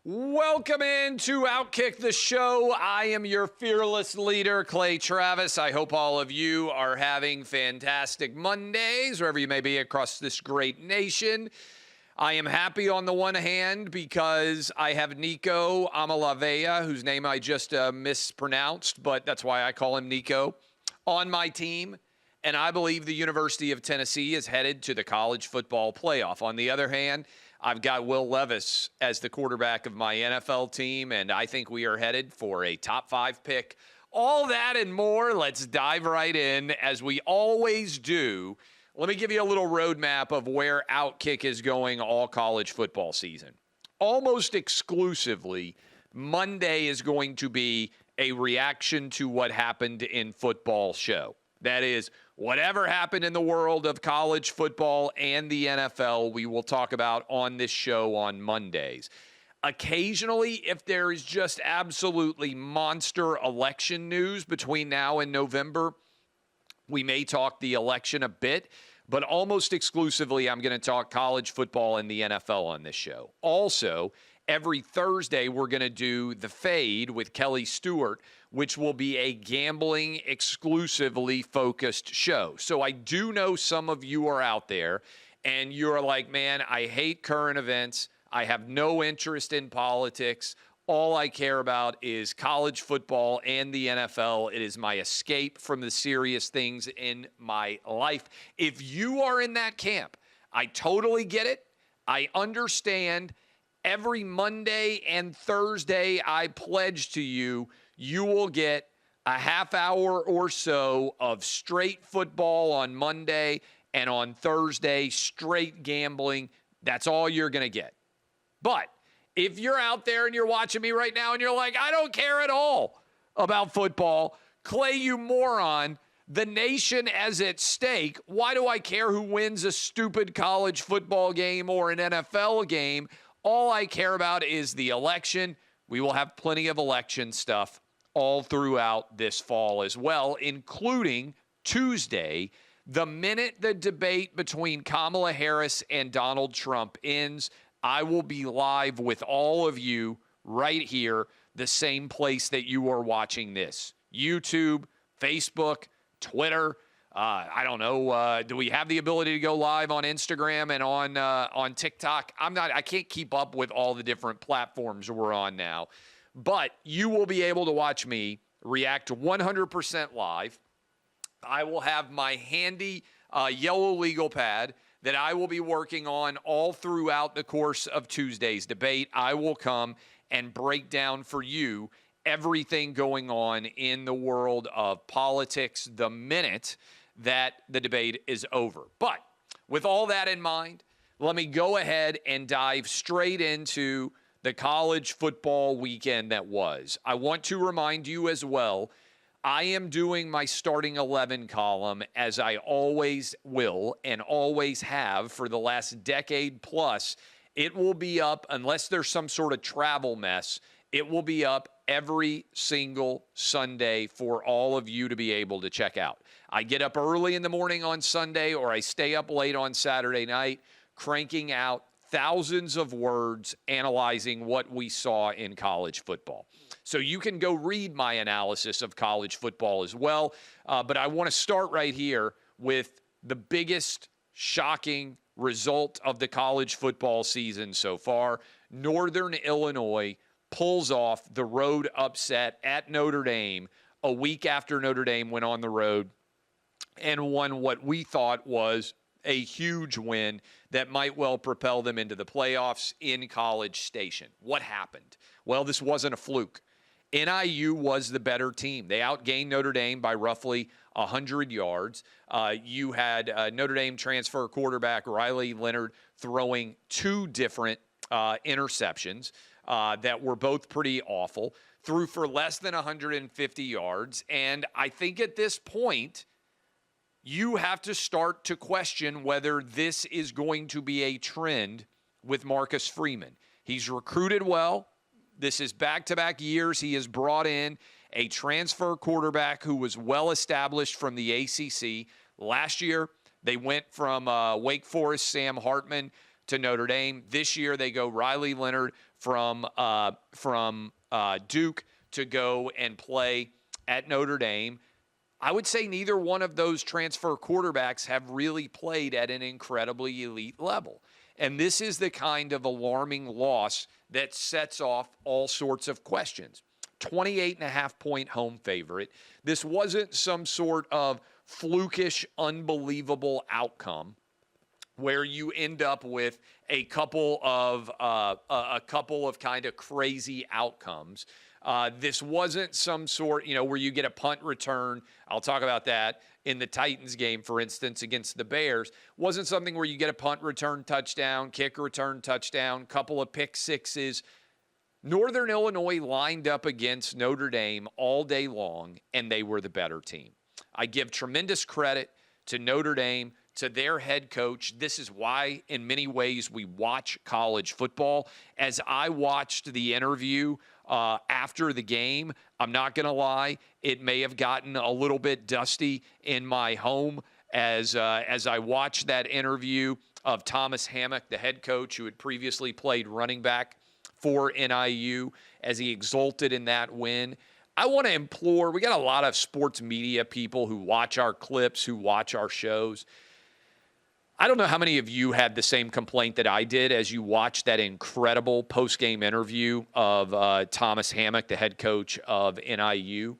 Welcome into OutKick the show. I am your fearless leader, Clay Travis. I hope all of you are having fantastic Mondays, wherever you may be across this great nation. I am happy on the one hand because I have Nico Amalavea, whose name I just mispronounced, but that's why I call him Nico, on my team. And I believe the University of Tennessee is headed to the college football playoff. On the other hand, I've got Will Levis as the quarterback of my NFL team, and I think we are headed for a top 5 pick. All that and more, let's dive right in as we always do. Let me give you a little roadmap of where OutKick is going all college football season. Almost exclusively, Monday is going to be a reaction to what happened in football show. That is, whatever happened in the world of college football and the NFL, we will talk about on this show on Mondays. Occasionally, if there is just absolutely monster election news between now and November, we may talk the election a bit, but almost exclusively, I'm going to talk college football and the NFL on this show. Also, every Thursday, we're going to do The Fade with Kelly Stewart, which will be a gambling exclusively focused show. So I do know some of you are out there and you're like, man, I hate current events. I have no interest in politics. All I care about is college football and the NFL. It is my escape from the serious things in my life. If you are in that camp, I totally get it. I understand. Every Monday and Thursday, I pledge to you, you will get a half hour or so of straight football on Monday, and on Thursday, straight gambling. That's all you're going to get. But if you're out there and you're watching me right now and you're like, I don't care at all about football, Clay, you moron, the nation is at stake. Why do I care who wins a stupid college football game or an NFL game? All I care about is the election. We will have plenty of election stuff all throughout this fall as well, including Tuesday, the minute the debate between Kamala Harris and Donald Trump ends. I will be live with all of you right here, the same place that you are watching this. YouTube, Facebook, Twitter. I don't know. Do we have the ability to go live on Instagram and on TikTok? I can't keep up with all the different platforms we're on now. But you will be able to watch me react 100% live. I will have my handy yellow legal pad that I will be working on all throughout the course of Tuesday's debate. I will come and break down for you everything going on in the world of politics the minute that the debate is over. But with all that in mind, let me go ahead and dive straight into the college football weekend that was. I want to remind you as well, I am doing my starting 11 column as I always will and always have for the last decade plus. It will be up, unless there's some sort of travel mess, it will be up every single Sunday for all of you to be able to check out. I get up early in the morning on Sunday, or I stay up late on Saturday night, cranking out thousands of words analyzing what we saw in college football. So you can go read my analysis of college football as well. But I want to start right here with the biggest shocking result of the college football season so far. Northern Illinois pulls off the road upset at Notre Dame a week after Notre Dame went on the road and won what we thought was a huge win that might well propel them into the playoffs in College Station. What happened? Well, this wasn't a fluke. NIU was the better team. They outgained Notre Dame by roughly 100 yards. You had Notre Dame transfer quarterback Riley Leonard throwing 2 different interceptions that were both pretty awful, threw for less than 150 yards. And I think at this point, you have to start to question whether this is going to be a trend with Marcus Freeman. He's recruited well. This is back-to-back years. He has brought in a transfer quarterback who was well-established from the ACC. Last year, they went from Wake Forest, Sam Hartman, to Notre Dame. This year, they go Riley Leonard from Duke to go and play at Notre Dame. I would say neither one of those transfer quarterbacks have really played at an incredibly elite level. And this is the kind of alarming loss that sets off all sorts of questions. 28.5-point home favorite. This wasn't some sort of flukish, unbelievable outcome where you end up with a couple of kind of crazy outcomes. This wasn't some sort, where you get a punt return. I'll talk about that in the Titans game, for instance, against the Bears. Wasn't something where you get a punt return touchdown, kick return touchdown, couple of pick sixes. Northern Illinois lined up against Notre Dame all day long, and they were the better team. I give tremendous credit to Notre Dame, to their head coach. This is why, in many ways, we watch college football. As I watched the interview after the game, I'm not going to lie, it may have gotten a little bit dusty in my home as I watched that interview of Thomas Hammock, the head coach who had previously played running back for NIU, as he exulted in that win. I want to implore, we got a lot of sports media people who watch our clips, who watch our shows. I don't know how many of you had the same complaint that I did as you watched that incredible post-game interview of Thomas Hammock, the head coach of NIU.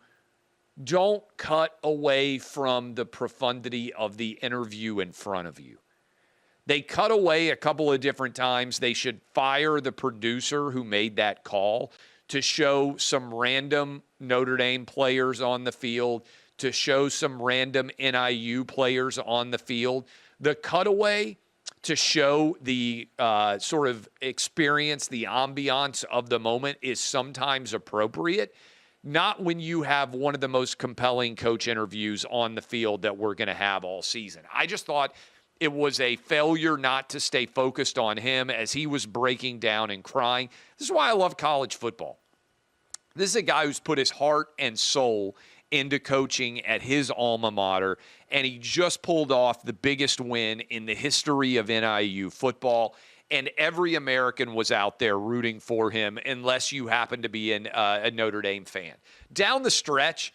Don't cut away from the profundity of the interview in front of you. They cut away a couple of different times. They should fire the producer who made that call to show some random Notre Dame players on the field, to show some random NIU players on the field. The cutaway to show the sort of experience, the ambiance of the moment is sometimes appropriate, not when you have one of the most compelling coach interviews on the field that we're going to have all season. I just thought it was a failure not to stay focused on him as he was breaking down and crying. This is why I love college football. This is a guy who's put his heart and soul into coaching at his alma mater, and he just pulled off the biggest win in the history of NIU football, and every American was out there rooting for him unless you happen to be a Notre Dame fan. Down the stretch,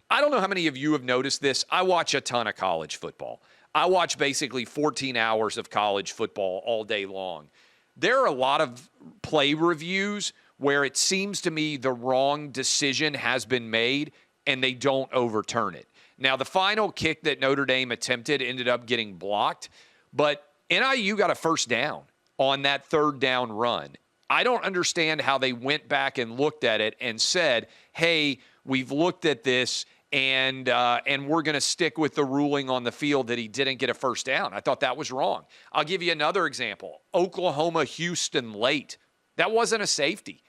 I don't know how many of you have noticed this. I watch a ton of college football. I watch basically 14 hours of college football all day long. There are a lot of play reviews where it seems to me the wrong decision has been made and they don't overturn it. Now, the final kick that Notre Dame attempted ended up getting blocked, but NIU got a first down on that third down run. I don't understand how they went back and looked at it and said, hey, we've looked at this and we're going to stick with the ruling on the field that he didn't get a first down. I thought that was wrong. I'll give you another example. Oklahoma-Houston late. That wasn't a safety.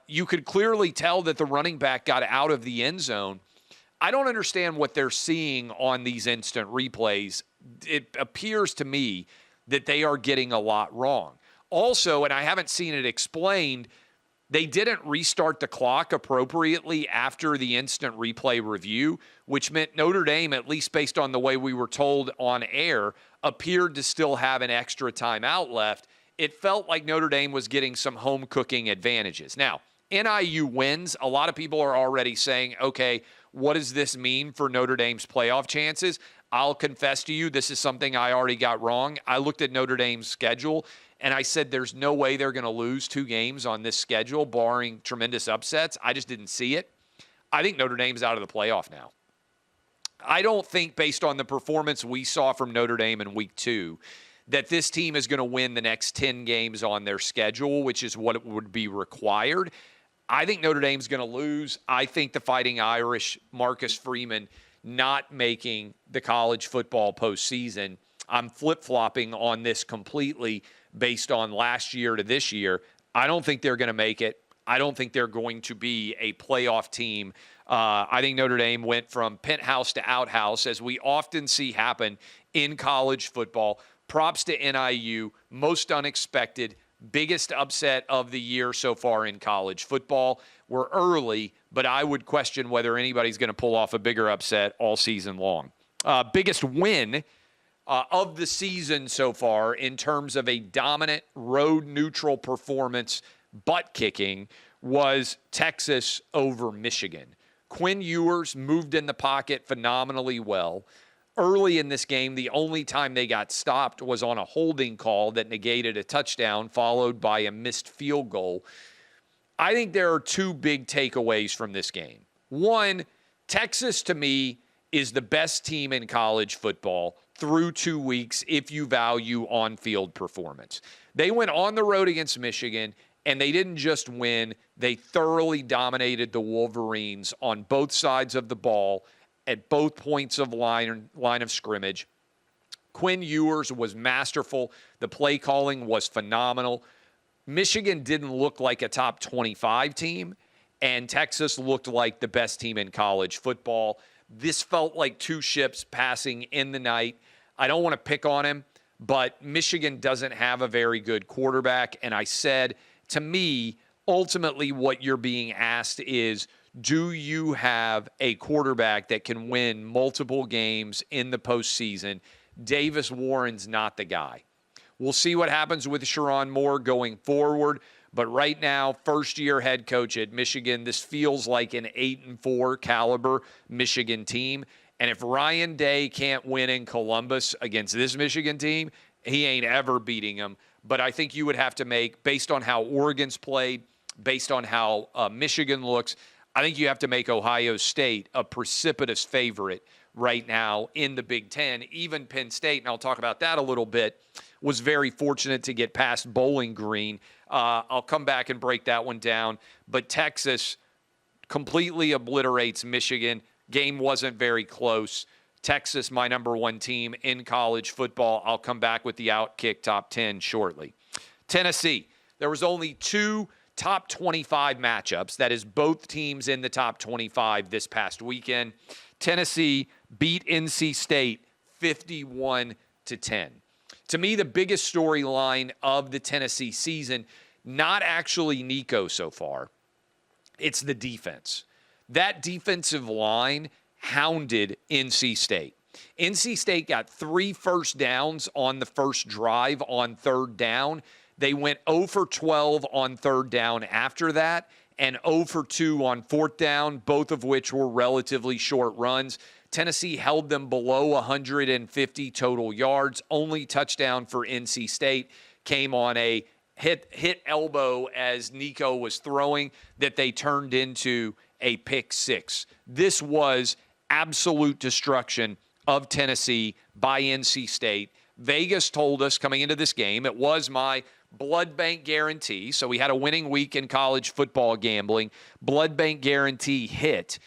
You could clearly tell that the running back got out of the end zone. I don't understand what they're seeing on these instant replays. It appears to me that they are getting a lot wrong. Also, and I haven't seen it explained, they didn't restart the clock appropriately after the instant replay review, which meant Notre Dame, at least based on the way we were told on air, appeared to still have an extra timeout left. It felt like Notre Dame was getting some home cooking advantages. Now, NIU wins. A lot of people are already saying, okay, what does this mean for Notre Dame's playoff chances? I'll confess to you, this is something I already got wrong. I looked at Notre Dame's schedule, and I said there's no way they're going to lose 2 games on this schedule, barring tremendous upsets. I just didn't see it. I think Notre Dame's out of the playoff now. I don't think, based on the performance we saw from Notre Dame in week 2, that this team is going to win the next 10 games on their schedule, which is what would be required. I think Notre Dame's going to lose. I think the Fighting Irish, Marcus Freeman, not making the college football postseason. I'm flip-flopping on this completely based on last year to this year. I don't think they're going to make it. I don't think they're going to be a playoff team. I think Notre Dame went from penthouse to outhouse, as we often see happen in college football. Props to NIU, most unexpected, biggest upset of the year so far in college football. We're early, but I would question whether anybody's going to pull off a bigger upset all season long. Biggest win, of the season so far in terms of a dominant road neutral performance, butt kicking, was Texas over Michigan. Quinn Ewers moved in the pocket phenomenally well. Early in this game, the only time they got stopped was on a holding call that negated a touchdown, followed by a missed field goal. I think there are two big takeaways from this game. One, Texas, to me, is the best team in college football through 2 weeks if you value on-field performance. They went on the road against Michigan, and they didn't just win. They thoroughly dominated the Wolverines on both sides of the ball at both points of line of scrimmage. Quinn Ewers was masterful. The play calling was phenomenal. Michigan didn't look like a top 25 team, and Texas looked like the best team in college football. This felt like two ships passing in the night. I don't want to pick on him, but Michigan doesn't have a very good quarterback. And I said, to me, ultimately what you're being asked is, do you have a quarterback that can win multiple games in the postseason? Davis Warren's not the guy. We'll see what happens with Sherrone Moore going forward. But right now, first-year head coach at Michigan, this feels like an 8-4 caliber Michigan team. And if Ryan Day can't win in Columbus against this Michigan team, he ain't ever beating them. But I think you would have to make, based on how Oregon's played, based on how Michigan looks, I think you have to make Ohio State a precipitous favorite right now in the Big Ten. Even Penn State, and I'll talk about that a little bit, was very fortunate to get past Bowling Green. I'll come back and break that one down. But Texas completely obliterates Michigan. Game wasn't very close. Texas, my number one team in college football. I'll come back with the OutKick top 10 shortly. Tennessee, there was only two top 25 matchups. That is both teams in the top 25 this past weekend. Tennessee beat NC State 51-10. To me, the biggest storyline of the Tennessee season, not actually Nico so far, it's the defense. That defensive line hounded NC State. NC State got 3 first downs on the first drive on third down. They went 0 for 12 on third down after that, and 0 for 2 on fourth down, both of which were relatively short runs. Tennessee held them below 150 total yards. Only touchdown for NC State came on a hit elbow as Nico was throwing that they turned into a pick six. This was absolute destruction of Tennessee by NC State. Vegas told us coming into this game, it was my blood bank guarantee. So we had a winning week in college football gambling. Blood bank guarantee hit.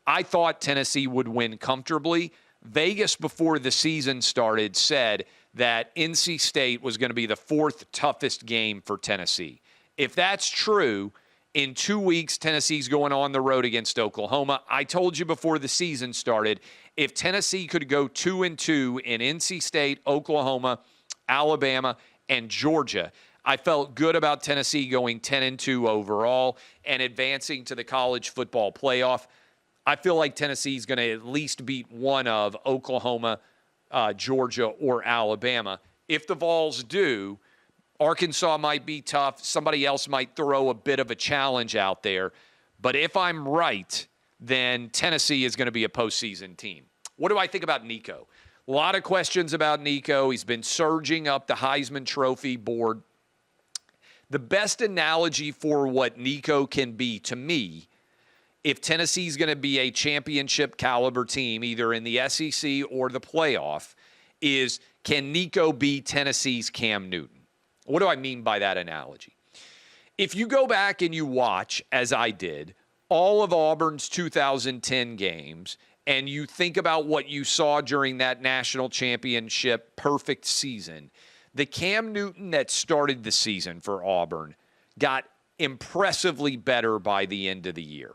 I thought Tennessee would win comfortably. Vegas, before the season started, said that NC State was going to be the 4th toughest game for Tennessee. If that's true, in 2 weeks, Tennessee's going on the road against Oklahoma. I told you before the season started, if Tennessee could go 2-2 in NC State, Oklahoma, Alabama, and Georgia, I felt good about Tennessee going 10-2 overall and advancing to the college football playoff. I feel like Tennessee's going to at least beat one of Oklahoma, Georgia, or Alabama. If the Vols do, Arkansas might be tough. Somebody else might throw a bit of a challenge out there. But if I'm right, then Tennessee is going to be a postseason team. What do I think about Nico? A lot of questions about Nico. He's been surging up the Heisman Trophy board. The best analogy for what Nico can be to me, if Tennessee's going to be a championship caliber team, either in the SEC or the playoff, is can Nico be Tennessee's Cam Newton? What do I mean by that analogy? If you go back and you watch, as I did, all of Auburn's 2010 games, and you think about what you saw during that national championship perfect season, the Cam Newton that started the season for Auburn got impressively better by the end of the year.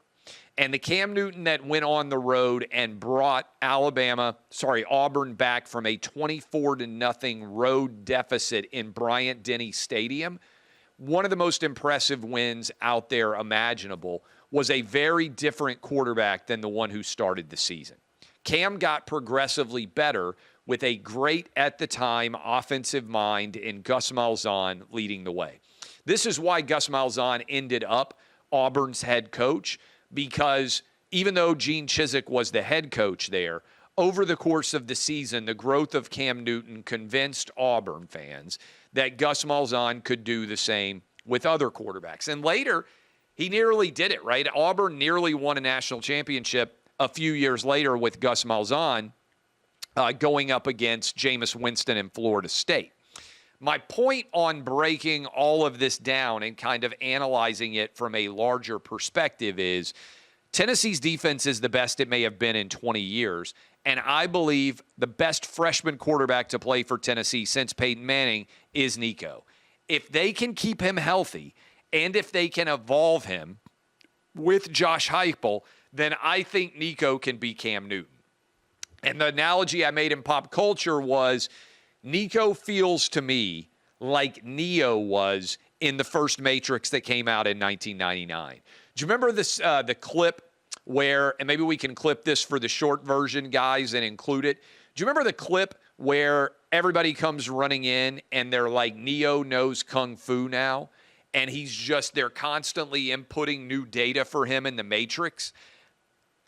And the Cam Newton that went on the road and brought Auburn back from a 24-0 road deficit in Bryant-Denny Stadium, one of the most impressive wins out there imaginable, was a very different quarterback than the one who started the season. Cam got progressively better with a great, at the time, offensive mind in Gus Malzahn leading the way. This is why Gus Malzahn ended up Auburn's head coach, because even though Gene Chizik was the head coach there, over the course of the season, the growth of Cam Newton convinced Auburn fans that Gus Malzahn could do the same with other quarterbacks. And later, he nearly did it, right? Auburn nearly won a national championship a few years later with Gus Malzahn going up against Jameis Winston in Florida State. My point on breaking all of this down and kind of analyzing it from a larger perspective is Tennessee's defense is the best it may have been in 20 years. And I believe the best freshman quarterback to play for Tennessee since Peyton Manning is Nico. If they can keep him healthy and if they can evolve him with Josh Heupel, then I think Nico can be Cam Newton. And the analogy I made in pop culture was Nico feels to me like Neo was in the first Matrix that came out in 1999. Do you remember this the clip where, and maybe we can clip this for the short version, guys, and include it. Do you remember the clip where everybody comes running in and they're like, Neo knows Kung Fu now? And they're constantly inputting new data for him in the Matrix.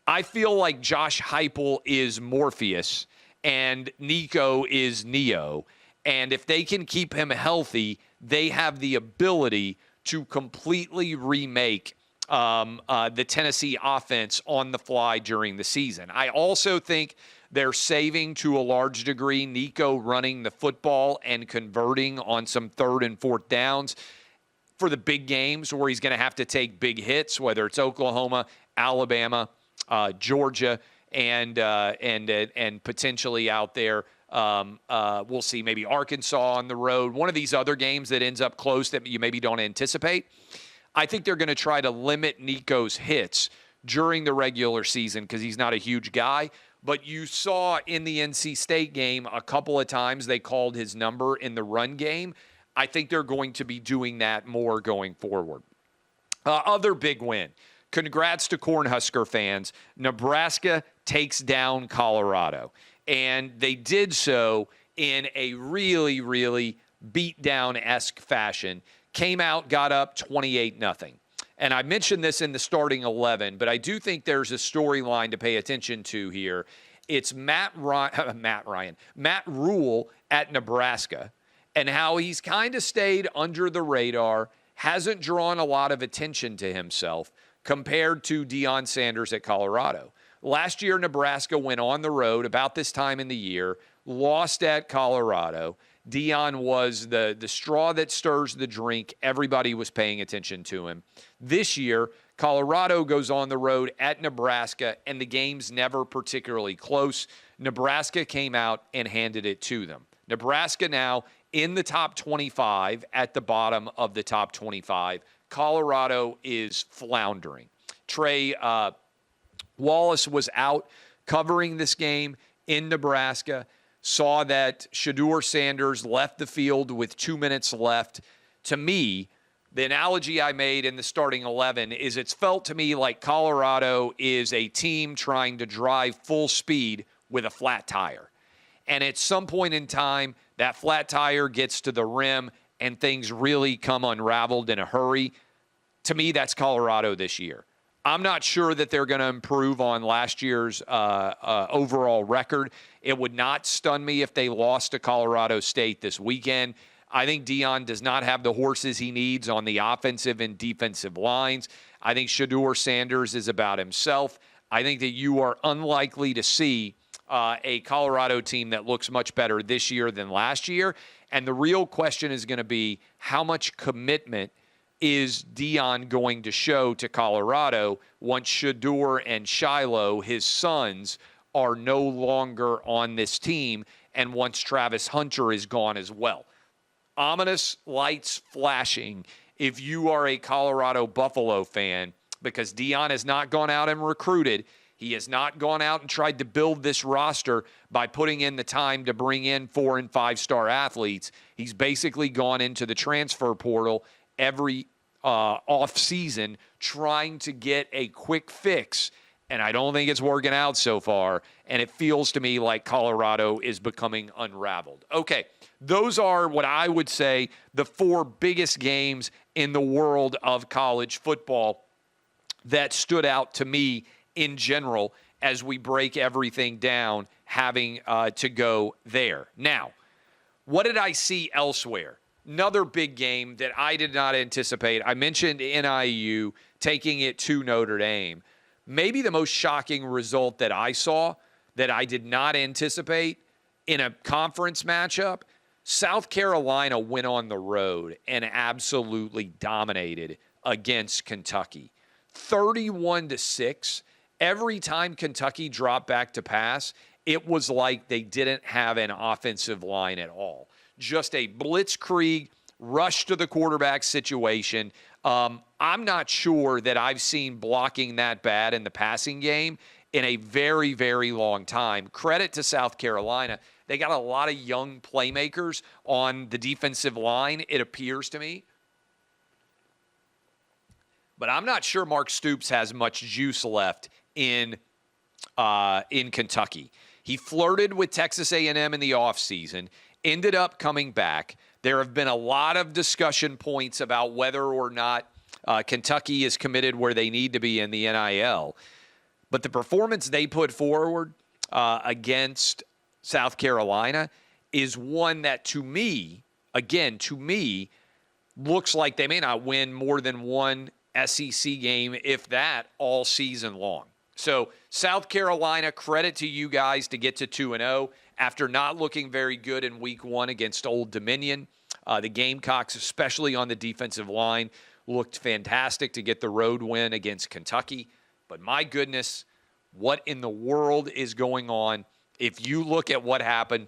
I feel like Josh Heupel is Morpheus and Nico is Neo. And if they can keep him healthy, they have the ability to completely remake the Tennessee offense on the fly during the season. I also think they're saving, to a large degree, Nico running the football and converting on some third and fourth downs for the big games where he's going to have to take big hits, whether it's Oklahoma, Alabama, Georgia, and potentially out there. We'll see maybe Arkansas on the road. One of these other games that ends up close that you maybe don't anticipate. I think they're going to try to limit Nico's hits during the regular season because he's not a huge guy. But you saw in the NC State game a couple of times they called his number in the run game. I think they're going to be doing that more going forward. Other big win. Congrats to Cornhusker fans. Nebraska takes down Colorado. And they did so in a really, really beat-down-esque fashion. Came out, got up 28-0. And I mentioned this in the starting 11, but I do think there's a storyline to pay attention to here. It's Matt Rule at Nebraska and how he's kind of stayed under the radar, hasn't drawn a lot of attention to himself compared to Deion Sanders at Colorado. Last year, Nebraska went on the road about this time in the year, lost at Colorado. Deion was the straw that stirs the drink. Everybody was paying attention to him. This year, Colorado goes on the road at Nebraska, and the game's never particularly close. Nebraska came out and handed it to them. Nebraska now in the top 25, at the bottom of the top 25. Colorado is floundering. Trey Wallace was out covering this game in Nebraska. Saw that Shedeur Sanders left the field with 2 minutes left. To me, the analogy I made in the starting 11 is it's felt to me like Colorado is a team trying to drive full speed with a flat tire. And at some point in time, that flat tire gets to the rim and things really come unraveled in a hurry. To me, that's Colorado this year. I'm not sure that they're going to improve on last year's overall record. It would not stun me if they lost to Colorado State this weekend. I think Deion does not have the horses he needs on the offensive and defensive lines. I think Shedeur Sanders is about himself. I think that you are unlikely to see a Colorado team that looks much better this year than last year. And the real question is going to be how much commitment is Deion going to show to Colorado once Shedeur and Shiloh, his sons, are no longer on this team, and once Travis Hunter is gone as well? Ominous lights flashing if you are a Colorado Buffalo fan, because Deion has not gone out and recruited. He has not gone out and tried to build this roster by putting in the time to bring in 4- and 5-star athletes. He's basically gone into the transfer portal every off season trying to get a quick fix and I don't think it's working out so far, and it feels to me like Colorado is becoming unraveled. Okay, those are what I would say the 4 biggest games in the world of college football that stood out to me in general as we break everything down, having to go there. Now, what did I see elsewhere? Another big game that I did not anticipate. I mentioned NIU taking it to Notre Dame. Maybe the most shocking result that I saw that I did not anticipate in a conference matchup, South Carolina went on the road and absolutely dominated against Kentucky. 31-6. Every time Kentucky dropped back to pass, it was like they didn't have an offensive line at all. Just a blitzkrieg rush to the quarterback situation. I'm not sure that I've seen blocking that bad in the passing game in a very, very long time. Credit to South Carolina. They got a lot of young playmakers on the defensive line, it appears to me. But I'm not sure Mark Stoops has much juice left in Kentucky. He flirted with Texas A&M in the offseason, ended up coming back. There have been a lot of discussion points about whether or not Kentucky is committed where they need to be in the NIL. But the performance they put forward against South Carolina is one that, to me, looks like they may not win more than one SEC game, if that, all season long. So South Carolina, credit to you guys to get to 2-0 after not looking very good in week 1 against Old Dominion. The Gamecocks, especially on the defensive line, looked fantastic to get the road win against Kentucky. But my goodness, what in the world is going on? If you look at what happened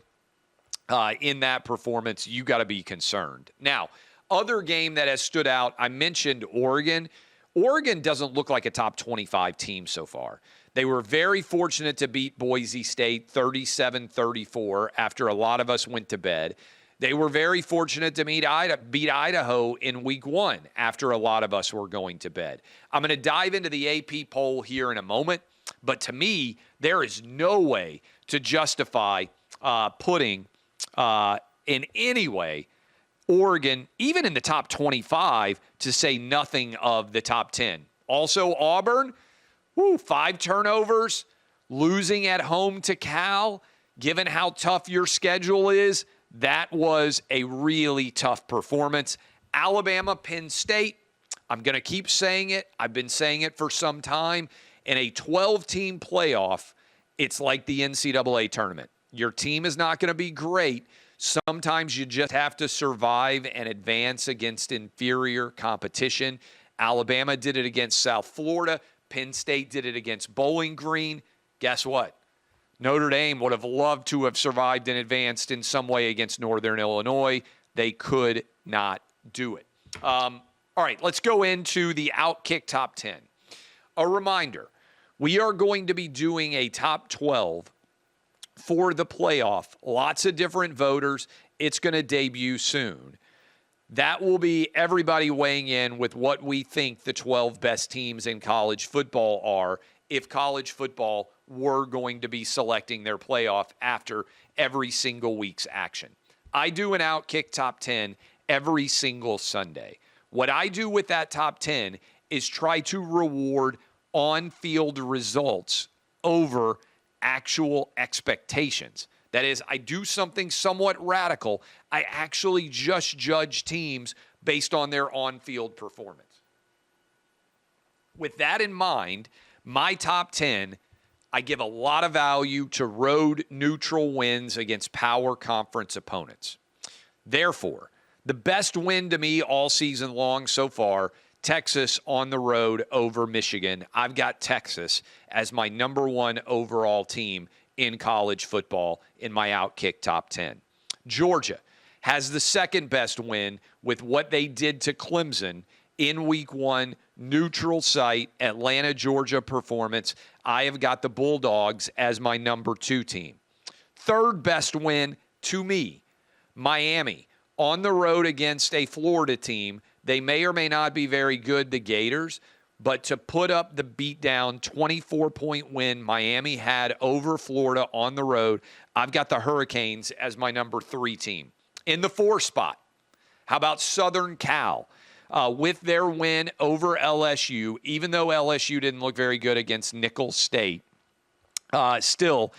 in that performance, you got to be concerned. Now, other game that has stood out, I mentioned Oregon. Oregon doesn't look like a top 25 team so far. They were very fortunate to beat Boise State 37-34 after a lot of us went to bed. They were very fortunate to beat Idaho in week 1 after a lot of us were going to bed. I'm going to dive into the AP poll here in a moment, but to me, there is no way to justify putting in any way Oregon, even in the top 25, to say nothing of the top 10. Also, Auburn, 5 turnovers, losing at home to Cal. Given how tough your schedule is, that was a really tough performance. Alabama, Penn State, I'm going to keep saying it. I've been saying it for some time. In a 12-team playoff, it's like the NCAA tournament. Your team is not going to be great. Sometimes you just have to survive and advance against inferior competition. Alabama did it against South Florida. Penn State did it against Bowling Green. Guess what? Notre Dame would have loved to have survived and advanced in some way against Northern Illinois. They could not do it. All right, let's go into the OutKick Top 10. A reminder, we are going to be doing a Top 12 for the playoff. Lots of different voters. It's going to debut soon. That will be everybody weighing in with what we think the 12 best teams in college football are if college football were going to be selecting their playoff after every single week's action. I do an OutKick Top 10 every single Sunday. What I do with that Top 10 is try to reward on-field results over actual expectations. That is, I do something somewhat radical. I actually just judge teams based on their on-field performance. With that in mind, my top 10, I give a lot of value to road neutral wins against power conference opponents. Therefore, the best win to me all season long so far, Texas on the road over Michigan. I've got Texas as my number 1 overall team in college football in my OutKick Top 10. Georgia has the second best win with what they did to Clemson in week 1, neutral site, Atlanta, Georgia performance. I have got the Bulldogs as my number 2 team. Third best win to me, Miami on the road against a Florida team. They may or may not be very good, the Gators, But to put up the beatdown 24-point win Miami had over Florida on the road, I've got the Hurricanes as my number 3 team. In the 4 spot, how about Southern Cal? With their win over LSU, even though LSU didn't look very good against Nicholls State, still,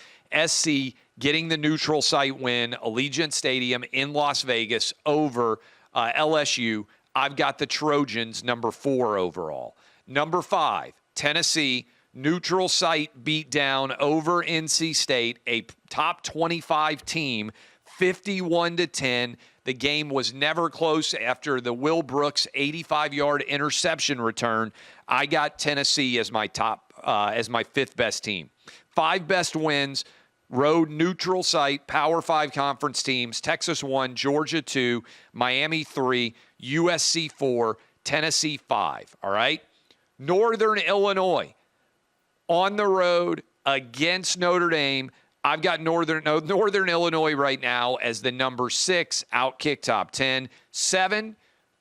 SC getting the neutral site win, Allegiant Stadium in Las Vegas over LSU. I've got the Trojans number 4 overall. Number 5, Tennessee, neutral site beatdown over NC State, a top 25 team, 51-10. The game was never close after the Will Brooks 85-yard interception return. I got Tennessee as my as my 5th best team. 5 best wins, road neutral site, Power 5 conference teams, Texas 1, Georgia 2, Miami 3, USC 4, Tennessee 5, all right? Northern Illinois, on the road against Notre Dame. I've got Northern Illinois right now as the number 6, OutKick top 10. 7,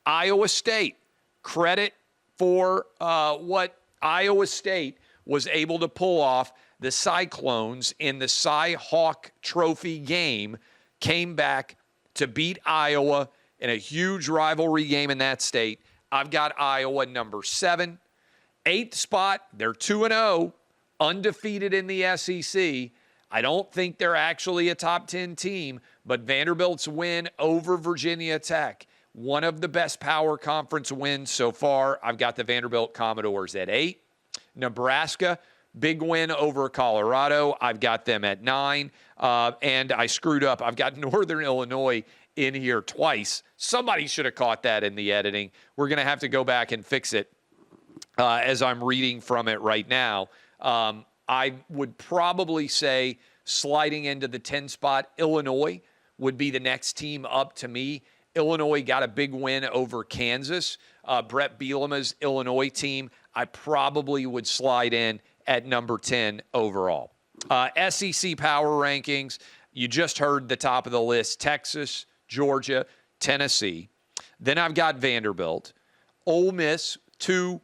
Iowa State. Credit for what Iowa State was able to pull off. The Cyclones in the Cy-Hawk Trophy game came back to beat Iowa in a huge rivalry game in that state. I've got Iowa number 7. 8th spot, they're 2-0, undefeated in the SEC. I don't think they're actually a top 10 team, but Vanderbilt's win over Virginia Tech, one of the best power conference wins so far. I've got the Vanderbilt Commodores at 8. Nebraska, big win over Colorado. I've got them at 9. And I screwed up. I've got Northern Illinois in here twice. Somebody should have caught that in the editing. We're going to have to go back and fix it as I'm reading from it right now. I would probably say sliding into the 10 spot, Illinois would be the next team up to me. Illinois got a big win over Kansas. Brett Bielema's Illinois team, I probably would slide in at number 10 overall. SEC power rankings, you just heard the top of the list, Texas, Georgia, Tennessee. Then I've got Vanderbilt, Ole Miss, 2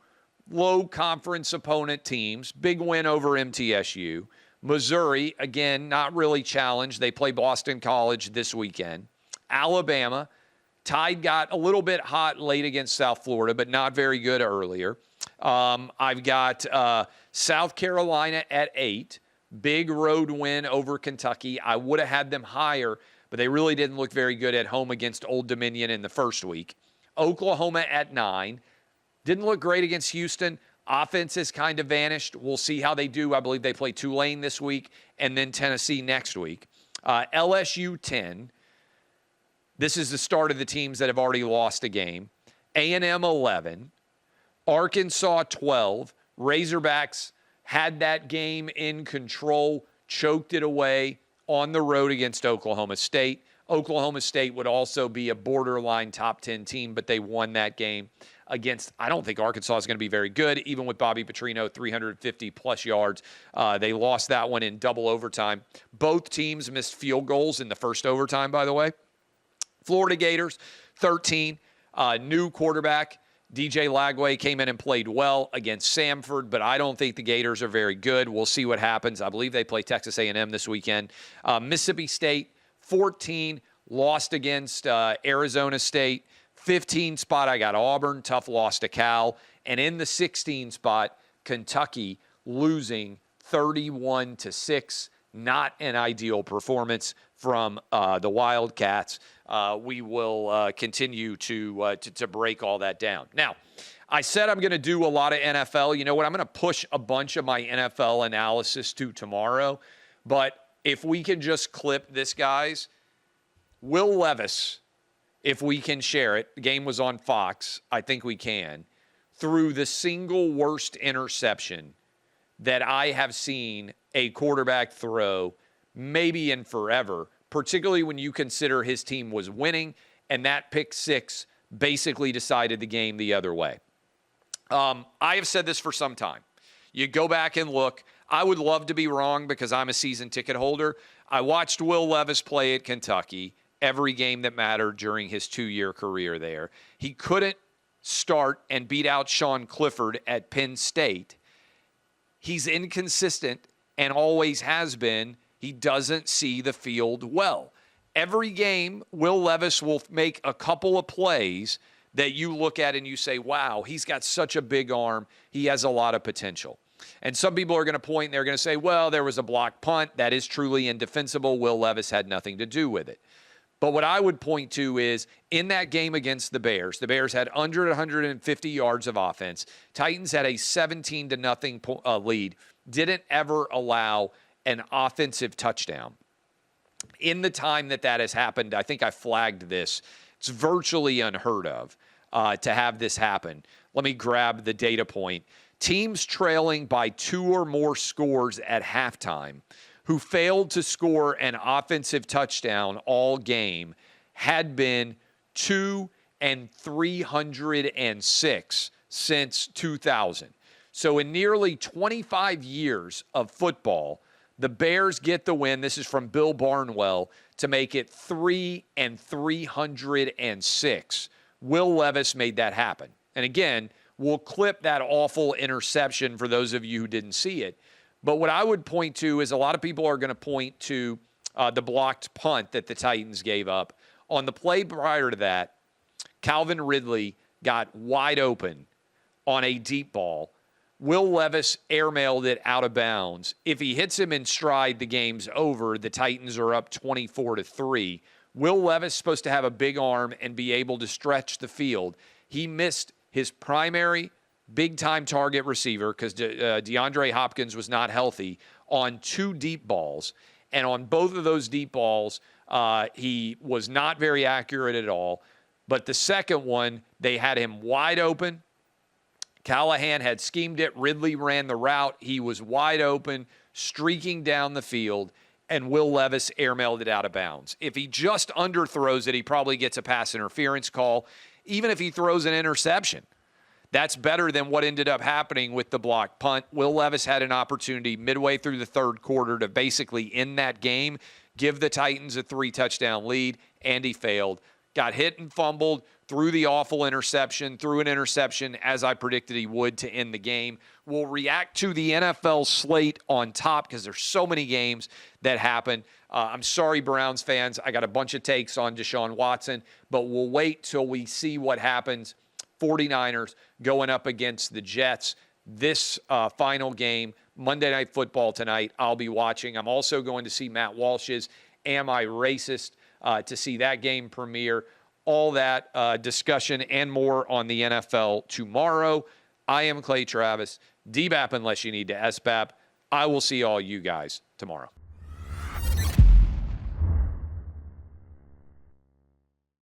low conference opponent teams, big win over MTSU. Missouri, again, not really challenged. They play Boston College this weekend. Alabama, Tide got a little bit hot late against South Florida, but not very good earlier. I've got South Carolina at 8, big road win over Kentucky. I would have had them higher, but they really didn't look very good at home against Old Dominion in the first week. Oklahoma at 9. Didn't look great against Houston. Offense has kind of vanished. We'll see how they do. I believe they play Tulane this week and then Tennessee next week. LSU 10. This is the start of the teams that have already lost a game. A&M 11. Arkansas 12. Razorbacks had that game in control, choked it away on the road against Oklahoma State. Oklahoma State would also be a borderline top 10 team, but they won that game against, I don't think Arkansas is going to be very good, even with Bobby Petrino, 350-plus yards. They lost that one in double overtime. Both teams missed field goals in the first overtime, by the way. Florida Gators, 13. New quarterback, DJ Lagway, came in and played well against Samford, but I don't think the Gators are very good. We'll see what happens. I believe they play Texas A&M this weekend. Mississippi State, 14, lost against Arizona State. 15 spot, I got Auburn, tough loss to Cal. And in the 16 spot, Kentucky losing 31-6. Not an ideal performance from the Wildcats. We will continue to break all that down. Now, I said I'm going to do a lot of NFL. You know what? I'm going to push a bunch of my NFL analysis to tomorrow. But if we can just clip this, guys, Will Levis, if we can share it, the game was on Fox, I think we can, threw the single worst interception that I have seen a quarterback throw maybe in forever, particularly when you consider his team was winning and that pick six basically decided the game the other way. I have said this for some time. You go back and look. I would love to be wrong because I'm a season ticket holder. I watched Will Levis play at Kentucky every game that mattered during his 2-year career there. He couldn't start and beat out Sean Clifford at Penn State. He's inconsistent and always has been. He doesn't see the field well. Every game, Will Levis will make a couple of plays that you look at and you say, wow, he's got such a big arm. He has a lot of potential. And some people are going to point and they're going to say, well, there was a blocked punt. That is truly indefensible. Will Levis had nothing to do with it. But what I would point to is in that game against the Bears had under 150 yards of offense. Titans had a 17-0 lead, didn't ever allow an offensive touchdown. In the time that has happened, I think I flagged this. It's virtually unheard of to have this happen. Let me grab the data point. Teams trailing by 2 or more scores at halftime who failed to score an offensive touchdown all game had been 2 and 306 since 2000. So in nearly 25 years of football, the Bears get the win. This is from Bill Barnwell to make it 3 and 306. Will Levis made that happen. And again, we'll clip that awful interception for those of you who didn't see it. But what I would point to is a lot of people are going to point to the blocked punt that the Titans gave up. On the play prior to that, Calvin Ridley got wide open on a deep ball. Will Levis airmailed it out of bounds. If he hits him in stride, the game's over. The Titans are up 24-3. Will Levis is supposed to have a big arm and be able to stretch the field. He missed his primary big-time target receiver because DeAndre Hopkins was not healthy on 2 deep balls. And on both of those deep balls, he was not very accurate at all. But the second one, they had him wide open. Callahan had schemed it. Ridley ran the route. He was wide open, streaking down the field, and Will Levis airmailed it out of bounds. If he just underthrows it, he probably gets a pass interference call. Even if he throws an interception, that's better than what ended up happening with the blocked punt. Will Levis had an opportunity midway through the third quarter to basically end that game, give the Titans a 3-touchdown lead, and he failed. Got hit and fumbled, threw the awful interception, threw an interception as I predicted he would to end the game. We'll react to the NFL slate on top because there's so many games that happen. I'm sorry, Browns fans. I got a bunch of takes on Deshaun Watson, but we'll wait till we see what happens. 49ers going up against the Jets. This final game, Monday Night Football tonight, I'll be watching. I'm also going to see Matt Walsh's Am I Racist? To see that game premiere. All that discussion and more on the NFL tomorrow. I am Clay Travis. DBAP unless you need to SBAP. I will see all you guys tomorrow.